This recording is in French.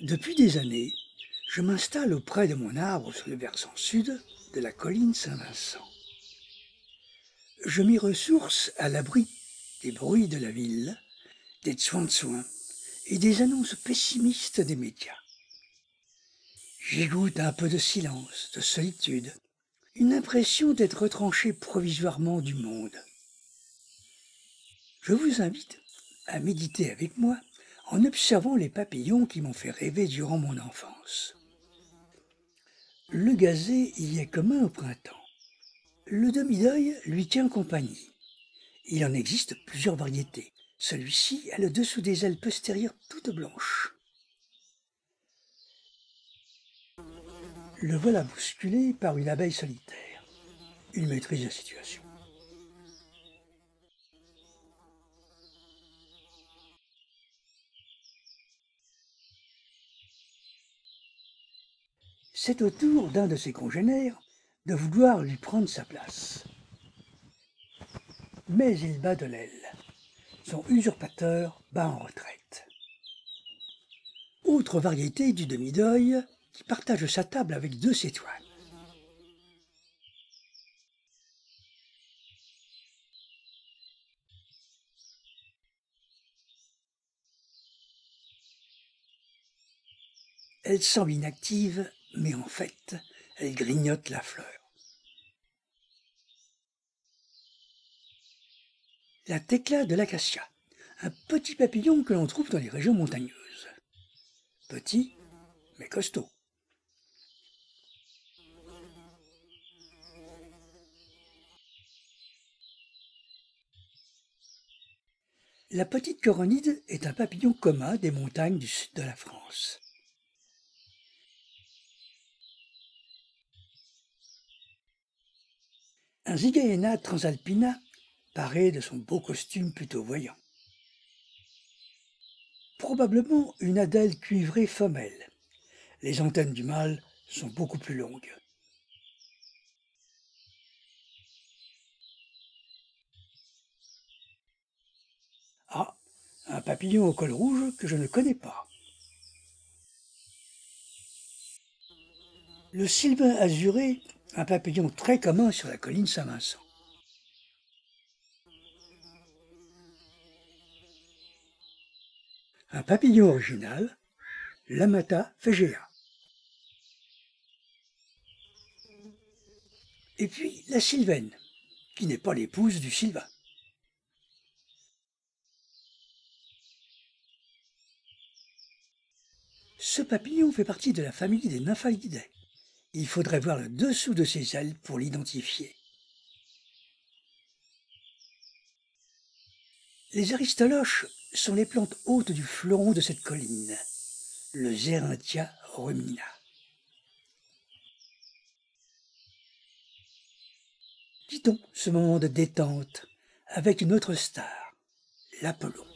Depuis des années, je m'installe auprès de mon arbre sur le versant sud de la colline Saint-Vincent. Je m'y ressource à l'abri des bruits de la ville, des tsouins-tsouins et des annonces pessimistes des médias. J'y goûte un peu de silence, de solitude, une impression d'être retranché provisoirement du monde. Je vous invite à méditer avec moi en observant les papillons qui m'ont fait rêver durant mon enfance. Le gazé y est commun au printemps. Le demi-deuil lui tient compagnie. Il en existe plusieurs variétés. Celui-ci a le dessous des ailes postérieures toutes blanches. Le voilà bousculé par une abeille solitaire. Il maîtrise la situation. C'est au tour d'un de ses congénères de vouloir lui prendre sa place. Mais il bat de l'aile. Son usurpateur bat en retraite. Autre variété du demi-deuil qui partage sa table avec deux cétoines. Elle semble inactive, mais en fait, elle grignote la fleur. La tecla de l'acacia, un petit papillon que l'on trouve dans les régions montagneuses. Petit, mais costaud. La petite coronide est un papillon commun des montagnes du sud de la France. Un Zygaena transalpina paraît de son beau costume plutôt voyant. Probablement une Adèle cuivrée femelle. Les antennes du mâle sont beaucoup plus longues. Ah, un papillon au col rouge que je ne connais pas. Le sylvain azuré, un papillon très commun sur la colline Saint-Vincent. Un papillon original, l'Amata fégéa. Et puis la sylvaine, qui n'est pas l'épouse du sylvain. Ce papillon fait partie de la famille des Nymphalidae. Il faudrait voir le dessous de ses ailes pour l'identifier. Les aristoloches sont les plantes hôtes du fleuron de cette colline, le Zerinthia rumina. Quittons ce moment de détente avec une autre star, l'Apollon.